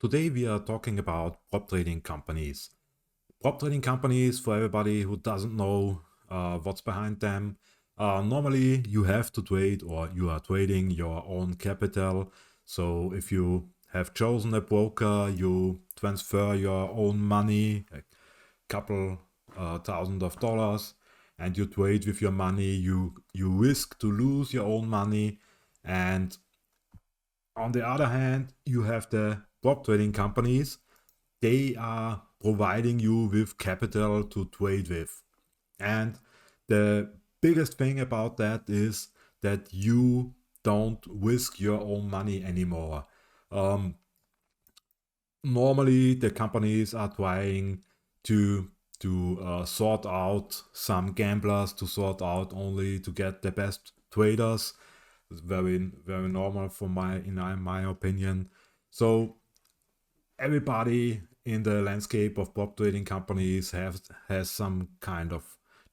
Today we are talking about prop trading companies. Prop trading companies, for everybody who doesn't know what's behind them, normally you have to trade or you are trading your own capital. So if you have chosen a broker, you transfer your own money, a couple thousand of dollars, and you trade with your money. You risk to lose your own money, and on the other hand, you have the prop trading companies. They are providing you with capital to trade with. And the biggest thing about that is that you don't risk your own money anymore. Normally, the companies are trying to sort out some gamblers, to sort out only to get the best traders. It's very normal in my opinion. So everybody in the landscape of prop trading companies has some kind of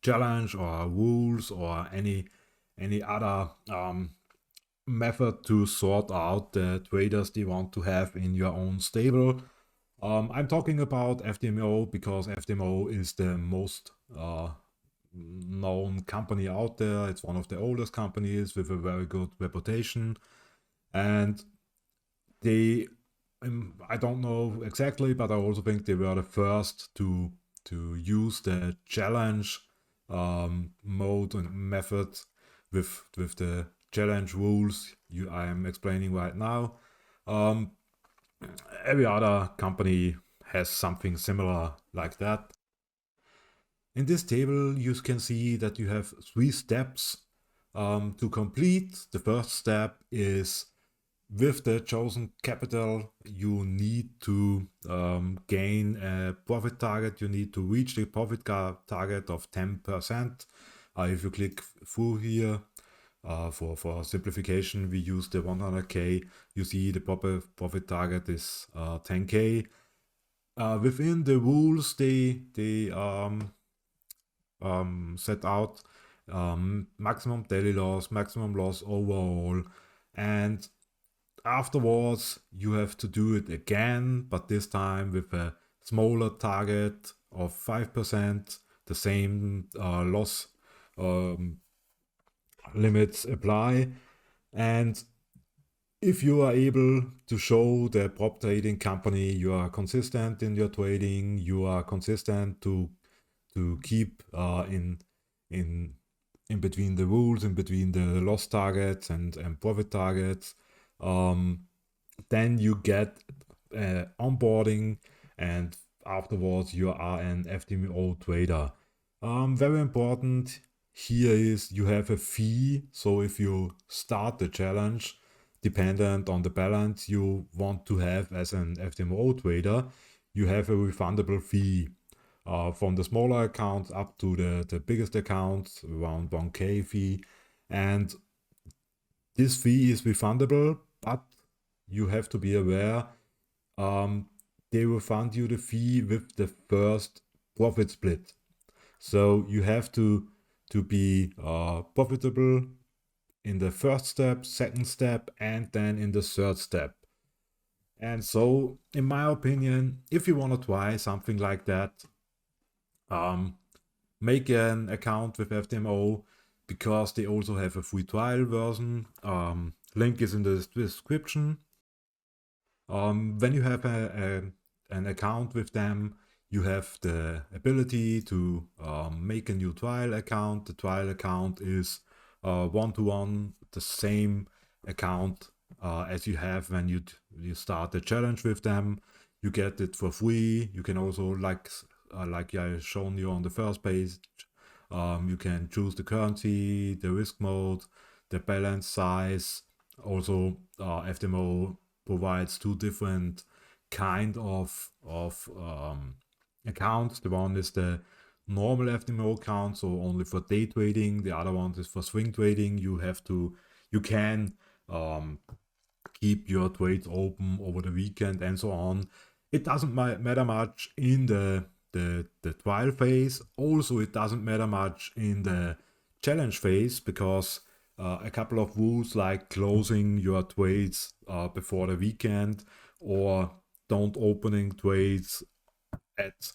challenge or rules or any other method to sort out the traders they want to have in your own stable. I'm talking about FTMO because FTMO is the most known company out there. It's one of the oldest companies with a very good reputation, and they I don't know exactly, but I also think they were the first to use the challenge mode and method with the challenge rules I am explaining right now. Every other company has something similar like that. In this table, you can see that you have 3 steps to complete. The first step is with the chosen capital, you need to gain a profit target. You need to reach the profit target of 10%. If you click through here, for simplification, we use the 100k. You see the profit target is 10k. Within the rules, they set out maximum daily loss, maximum loss overall, and afterwards you have to do it again, but this time with a smaller target of 5%. The same loss limits apply, and if you are able to show the prop trading company you are consistent in your trading, you are consistent to keep in between the rules, in between the loss targets and profit targets, then you get onboarding, and afterwards you are an FTMO trader. Very important here is you have a fee. So if you start the challenge, dependent on the balance you want to have as an FTMO trader, you have a refundable fee. From the smaller accounts up to the biggest accounts, around 1k fee. And this fee is refundable, but you have to be aware they refund you the fee with the first profit split. So you have to be profitable in the first step, second step, and then in the third step. And so, in my opinion, if you want to try something like that, make an account with FTMO, because they also have a free trial version. Link is in the description. When you have an account with them, you have the ability to make a new trial account. The trial account is one-to-one the same account as you have when you start the challenge with them. You get it for free. You can also, like I shown you on the first page, you can choose the currency, the risk mode, the balance size. Also, FTMO provides 2 different kind of accounts. The one is the normal FTMO account, so only for day trading. The other one is for swing trading. You can keep your trades open over the weekend and so on. It doesn't matter much in the trial phase. Also, it doesn't matter much in the challenge phase, because a couple of rules like closing your trades before the weekend, or don't opening trades at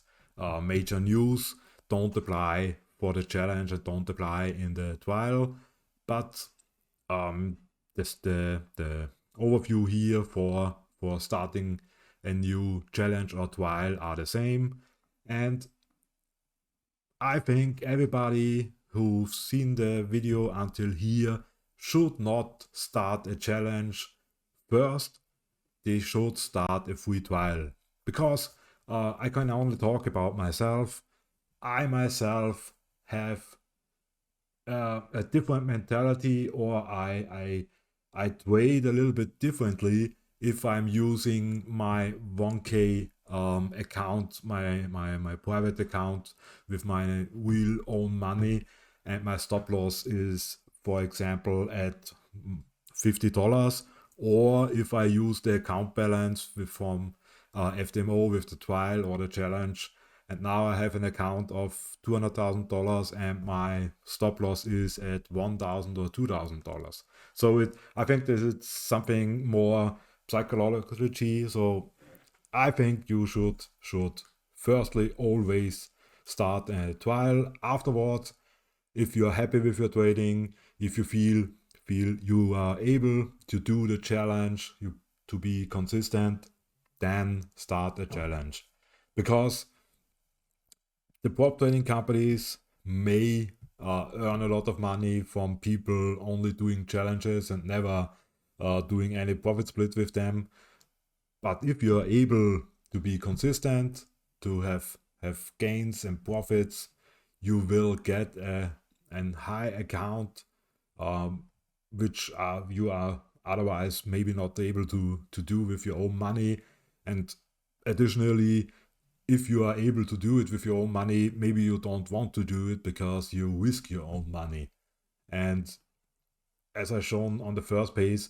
major news, don't apply for the challenge and don't apply in the trial. But this the overview here for starting a new challenge or trial are the same. And I think everybody who's seen the video until here should not start a challenge first. They should start a free trial, because I can only talk about myself. I myself have a different mentality, or I trade a little bit differently if I'm using my 1K account, my private account with my real own money, and my stop loss is, for example, at $50, or if I use the account balance from FTMO with the trial or the challenge, and now I have an account of $200,000 and my stop loss is at $1,000 or $2,000. So I think this is something more psychology. So I think you should firstly always start a trial. Afterwards, if you're happy with your trading, if you feel you are able to do the challenge, to be consistent, then start a challenge. Because the prop trading companies may earn a lot of money from people only doing challenges and never doing any profit split with them. But if you're able to be consistent, to have gains and profits, you will get a high account, which you are otherwise maybe not able to do with your own money. And additionally, if you are able to do it with your own money, maybe you don't want to do it because you risk your own money. And as I shown on the first page,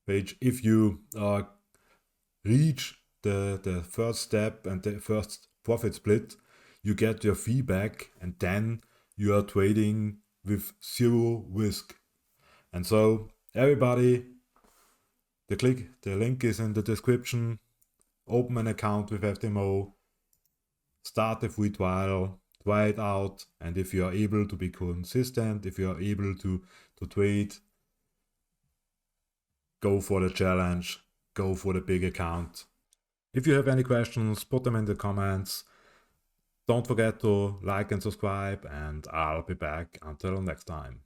if you reach the first step and the first profit split, you get your fee back, and then you are trading with zero risk. And so everybody, the link is in the description. Open an account with FTMO, start a free trial, try it out, and if you are able to be consistent, if you are able to trade, go for the challenge, go for the big account. If you have any questions, put them in the comments. Don't forget to like and subscribe, and I'll be back until next time.